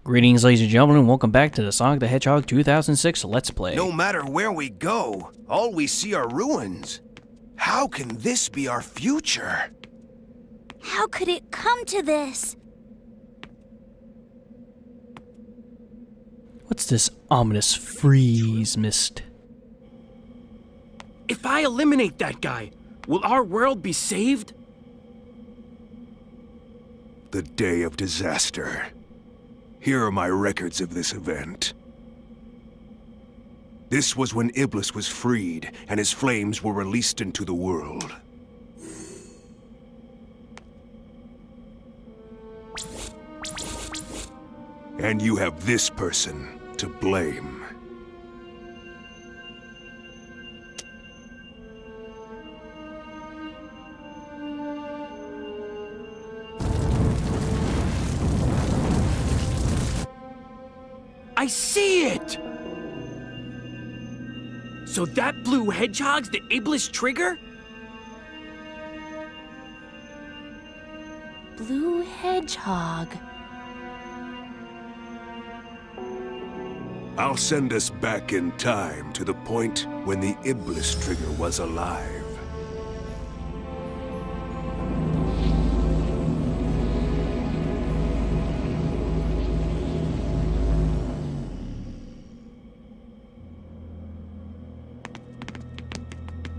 Greetings, ladies and gentlemen, and welcome back to the Sonic the Hedgehog 2006 Let's Play. No matter where we go, all we see are ruins. How can this be our future? How could it come to this? What's this ominous freeze mist? If I eliminate that guy, will our world be saved? The day of disaster. Here are my records of this event. This was when Iblis was freed, and his flames were released into the world. And you have this person to blame. I see it! So that blue hedgehog's the Iblis trigger? Blue Hedgehog. I'll send us back in time to the point when the Iblis trigger was alive.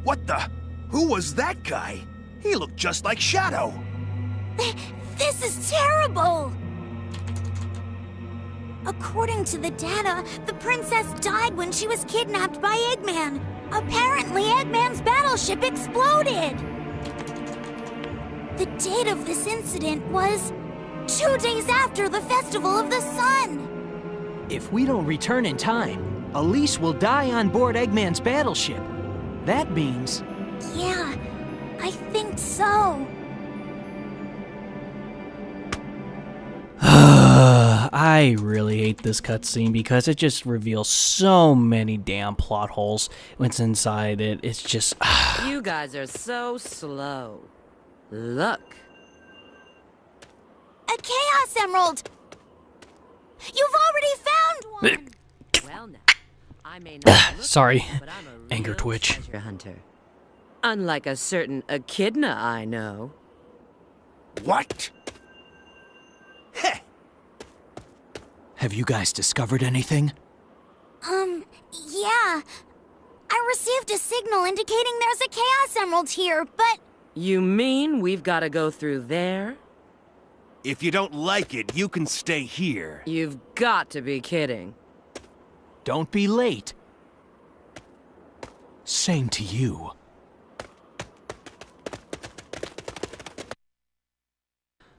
What the? Who was that guy? He looked just like Shadow. This is terrible! According to the data, the princess died when she was kidnapped by Eggman. Apparently, Eggman's battleship exploded! The date of this incident was 2 days after the Festival of the Sun. If we don't return in time, Elise will die on board Eggman's battleship. That means... Yeah, I think so. I really hate this cutscene because it just reveals so many damn plot holes. What's inside it, it's just... You guys are so slow. Look. A Chaos Emerald! You've already found one! Well now, I may not look Sorry, but I'm a anger real twitch. treasure hunter. Unlike a certain echidna I know. What? Heh! Have you guys discovered anything? Yeah. I received a signal indicating there's a Chaos Emerald here, but... You mean we've got to go through there? If you don't like it, you can stay here. You've got to be kidding. Don't be late. Same to you.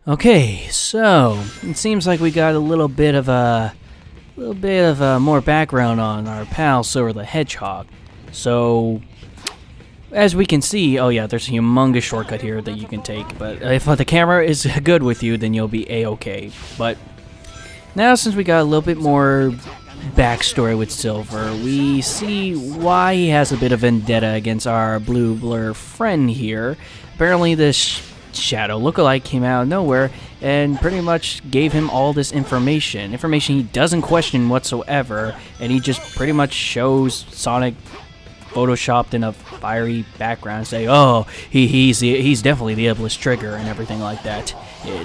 Okay, so it seems like we got a little bit of more background on our pal Silver the Hedgehog. So, as we can see, oh yeah, there's a humongous shortcut here that you can take. But if the camera is good with you, then you'll be a-okay. But now, since we got a little bit more backstory with Silver, we see why he has a bit of vendetta against our blue blur friend here. Apparently, this Shadow lookalike came out of nowhere and pretty much gave him all this information he doesn't question whatsoever, and he just pretty much shows Sonic photoshopped in a fiery background, say, oh, he's definitely the Iblis trigger and everything like that.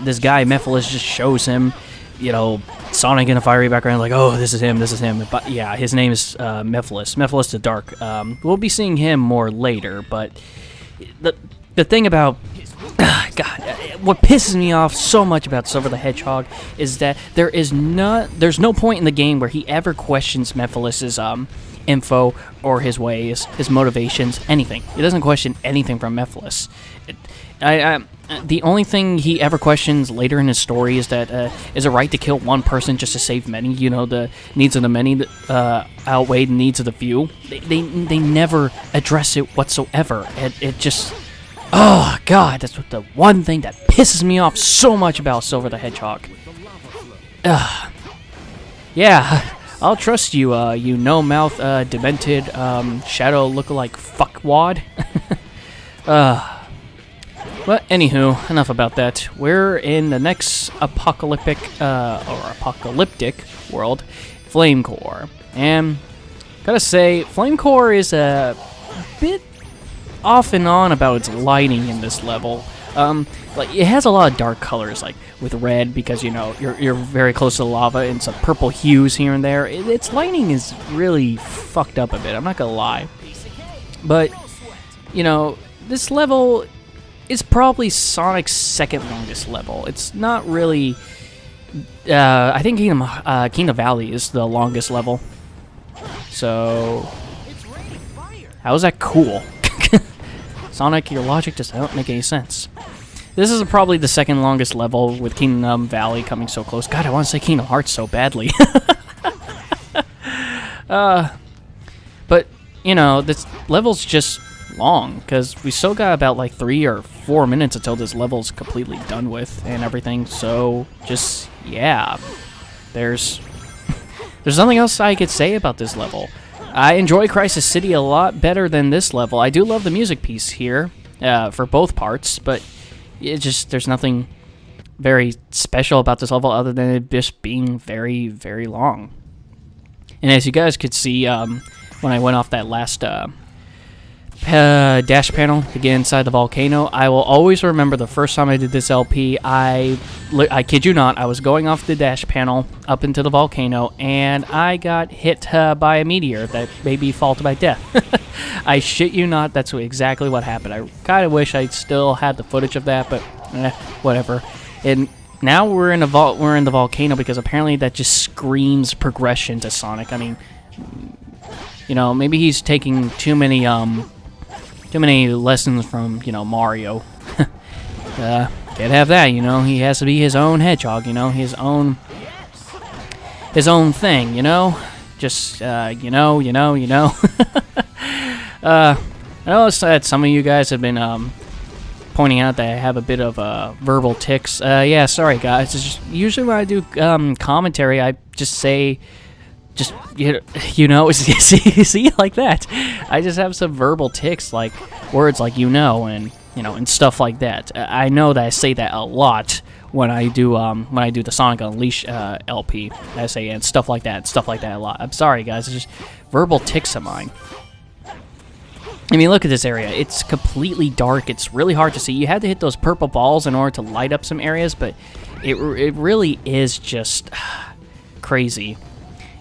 This guy Mephiles just shows him, you know, Sonic in a fiery background, like, oh, this is him. But yeah, his name is Mephiles the Dark. We'll be seeing him more later, but the thing about God, what pisses me off so much about Silver the Hedgehog is that there's no point in the game where he ever questions Mephiles' info or his ways, his motivations, anything. He doesn't question anything from Mephiles. The only thing he ever questions later in his story is that is it right to kill one person just to save many? You know, the needs of the many outweigh the needs of the few. They never address it whatsoever. It just... Oh, God, that's what the one thing that pisses me off so much about Silver the Hedgehog. Yeah, I'll trust you, you no-mouth, demented, shadow lookalike fuckwad. But anywho, enough about that. We're in the next apocalyptic world, Flame Core. And gotta say, Flame Core is a bit off and on about its lighting in this level. Like it has a lot of dark colors, like with red because you know you're very close to the lava, and some purple hues here and there. Its lighting is really fucked up a bit. I'm not gonna lie, but you know this level is probably Sonic's second longest level. It's not really. I think Kingdom Valley is the longest level. So how is that cool? Sonic, your logic just don't make any sense. This is probably the second longest level with Kingdom Valley coming so close. God, I want to say Kingdom Hearts so badly. But, you know, this level's just long, because we still got about like 3 or 4 minutes until this level's completely done with and everything. So, just, yeah. There's nothing else I could say about this level. I enjoy Crisis City a lot better than this level. I do love the music piece here for both parts, but it just there's nothing very special about this level other than it just being very, very long. And as you guys could see when I went off that last dash panel to get inside the volcano, I will always remember the first time I did this LP. I kid you not, I was going off the dash panel up into the volcano, and I got hit by a meteor that made me fall to my death. I shit you not, that's exactly what happened. I kind of wish I still had the footage of that, but whatever. And now we're in the volcano because apparently that just screams progression to Sonic. I mean, you know, maybe he's taking too many lessons from, you know, Mario. Can't have that, you know. He has to be his own Hedgehog, you know, his own thing, you know. Just you know. I know that some of you guys have been pointing out that I have a bit of verbal tics. Yeah, sorry guys. It's just, usually when I do commentary, I just say. Just, you know, see, like that. I just have some verbal tics, like words like and, you know, and stuff like that. I know that I say that a lot when I do the Sonic Unleashed LP. I say and stuff like that a lot. I'm sorry, guys. It's just verbal tics of mine. I mean, look at this area. It's completely dark. It's really hard to see. You had to hit those purple balls in order to light up some areas, but it really is just crazy.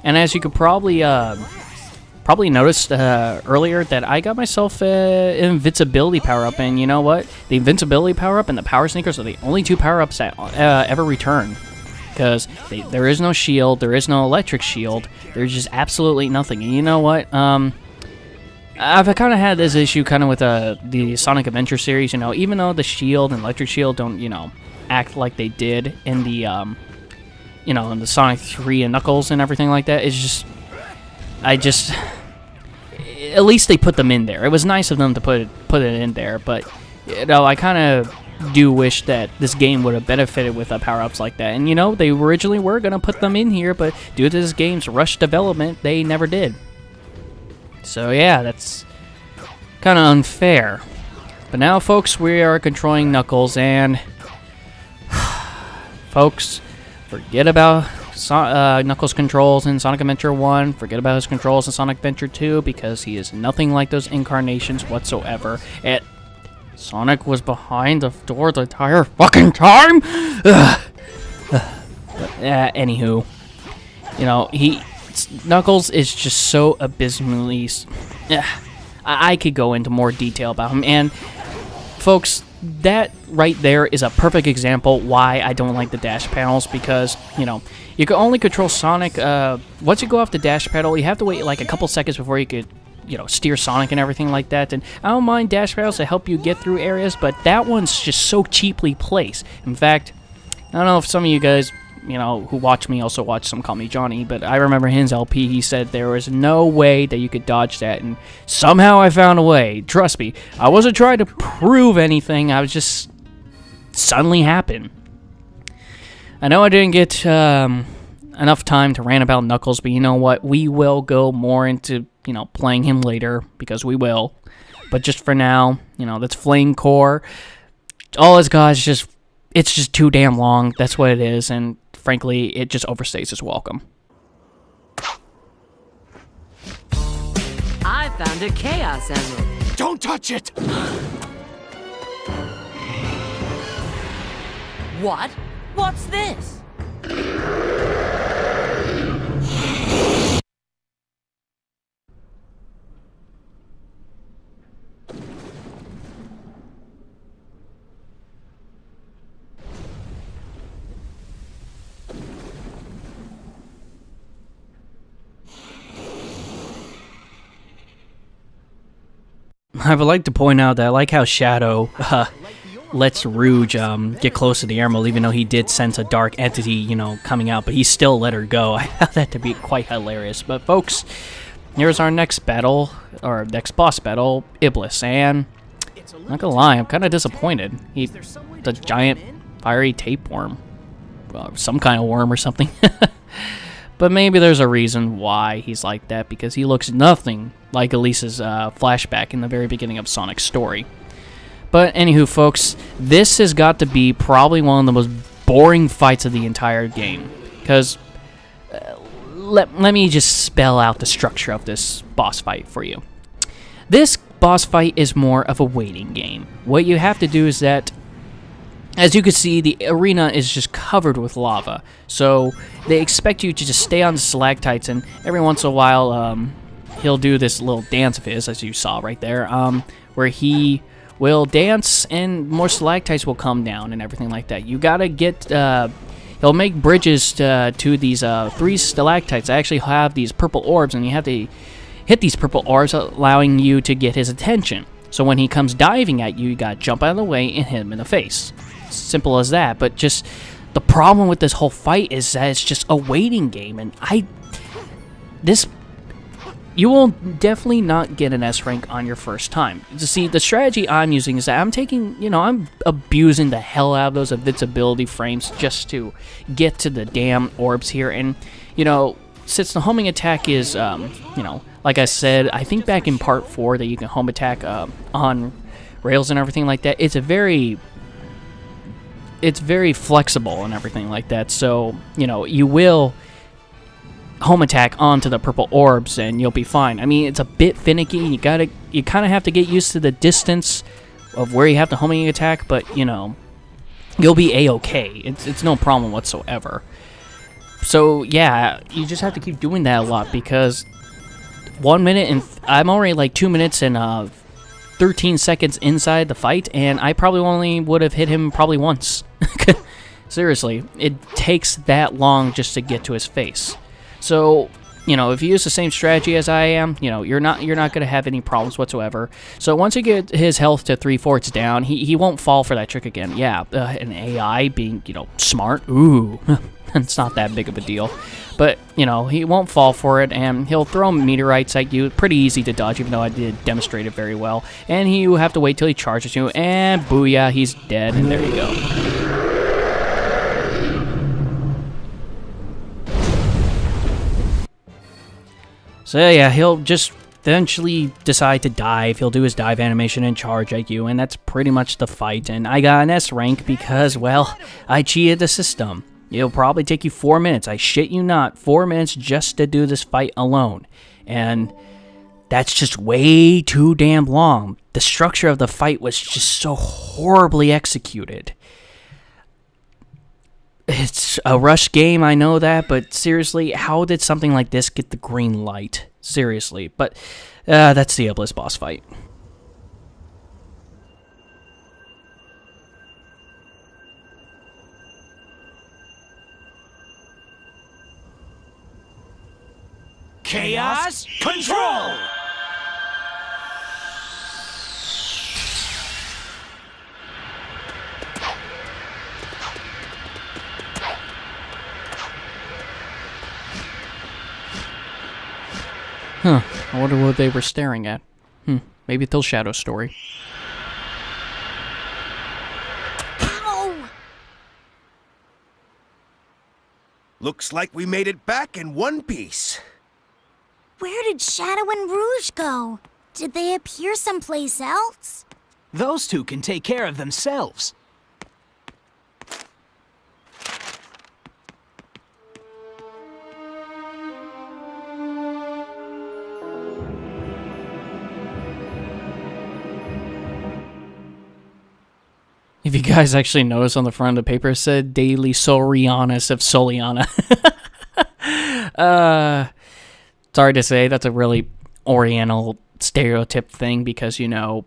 And as you could probably noticed earlier, that I got myself an invincibility power-up, and you know what? The invincibility power-up and the power sneakers are the only two power-ups that ever return. Because there is no shield, there is no electric shield, there's just absolutely nothing. And you know what? I've kind of had this issue kind of with the Sonic Adventure series, you know, even though the shield and electric shield don't, you know, act like they did in the, you know, in the Sonic 3 and Knuckles and everything like that. It's just, at least they put them in there. It was nice of them to put it in there, but, you know, I kind of do wish that this game would have benefited with power-ups like that. And, you know, they originally were going to put them in here, but due to this game's rushed development, they never did. So, yeah, that's kind of unfair. But now, folks, we are controlling Knuckles, and folks, forget about Knuckles' controls in Sonic Adventure 1. Forget about his controls in Sonic Adventure 2, because he is nothing like those incarnations whatsoever. And Sonic was behind the door the entire fucking time? Anywho, you know, Knuckles is just so abysmally... I could go into more detail about him, and folks, that right there is a perfect example why I don't like the dash panels, because, you know, you can only control Sonic, once you go off the dash panel, you have to wait like a couple seconds before you could, you know, steer Sonic and everything like that. And I don't mind dash panels to help you get through areas, but that one's just so cheaply placed. In fact, I don't know if some of you guys, you know, who watch me also watch Some Call Me Johnny, but I remember his LP, he said there was no way that you could dodge that, and somehow I found a way. Trust me, I wasn't trying to prove anything, I was just suddenly happened. I know I didn't get enough time to rant about Knuckles, but you know what, we will go more into, you know, playing him later, because we will. But just for now, you know, that's Flame Core. all it's got is just, it's just too damn long. That's what it is, and frankly, it just overstays its welcome. I found a Chaos Emerald. Don't touch it! What? What's this? I would like to point out that I like how Shadow lets Rouge get close to the emerald, even though he did sense a dark entity, you know, coming out, but he still let her go. I found that to be quite hilarious. But folks, here's our next battle, or next boss battle, Iblis, and not gonna lie, I'm kind of disappointed. He's a giant fiery tapeworm, some kind of worm or something. But maybe there's a reason why he's like that, because he looks nothing like Elise's flashback in the very beginning of Sonic's story. But anywho, folks, this has got to be probably one of the most boring fights of the entire game. Because, let me just spell out the structure of this boss fight for you. This boss fight is more of a waiting game. What you have to do is that, as you can see, the arena is just covered with lava. So they expect you to just stay on the stalactites, and every once in a while, he'll do this little dance of his, as you saw right there, where he will dance and more stalactites will come down and everything like that. You gotta get, he'll make bridges to these 3 stalactites. I actually have these purple orbs, and you have to hit these purple orbs, allowing you to get his attention. So when he comes diving at you, you gotta jump out of the way and hit him in the face. Simple as that. But just the problem with this whole fight is that it's just a waiting game, and you will definitely not get an S rank on your first time. To see, the strategy I'm using is that I'm abusing the hell out of those invincibility frames just to get to the damn orbs here. And since the homing attack is like I said, I think back in part 4 that you can home attack on rails and everything like that. It's very flexible and everything like that. So you will home attack onto the purple orbs and you'll be fine. I mean, it's a bit finicky. You kind of have to get used to the distance of where you have the homing attack, but you'll be a-okay. It's no problem whatsoever. So yeah, you just have to keep doing that a lot, because 1 minute and I'm already like 2 minutes and 13 seconds inside the fight, and I probably only would have hit him probably once. Seriously, it takes that long just to get to his face. So, if you use the same strategy as I am, you're not going to have any problems whatsoever. So once you get his health to 3/4 down, he won't fall for that trick again. Yeah, an AI being, smart, ooh, it's not that big of a deal. But, he won't fall for it, and he'll throw meteorites at you. Pretty easy to dodge, even though I did demonstrate it very well. And you have to wait till he charges you, and booyah, he's dead, and there you go. So yeah, he'll just eventually decide to dive. He'll do his dive animation and charge at you, and that's pretty much the fight. And I got an S rank because, well, I cheated the system. It'll probably take you 4 minutes. I shit you not, 4 minutes just to do this fight alone. And that's just way too damn long. The structure of the fight was just so horribly executed. It's a rush game, I know that, but seriously, how did something like this get the green light? Seriously, but that's the Iblis boss fight. Chaos Control! Huh, I wonder what they were staring at. Maybe till Shadow's story. Ow! Looks like we made it back in one piece. Where did Shadow and Rouge go? Did they appear someplace else? Those two can take care of themselves. guys actually notice on the front of the paper it said Daily Sorianis of Soliana. Sorry to say, that's a really Oriental stereotype thing because, you know,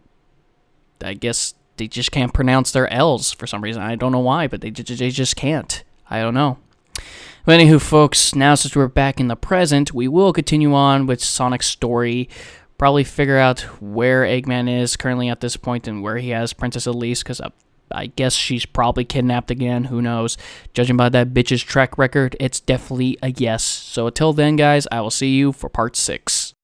I guess they just can't pronounce their L's for some reason. I don't know why, but they just can't. I don't know. But anywho, folks, now since we're back in the present, we will continue on with Sonic's story. Probably figure out where Eggman is currently at this point and where he has Princess Elise, because I guess she's probably kidnapped again. Who knows? Judging by that bitch's track record, it's definitely a yes. So until then, guys, I will see you for part 6.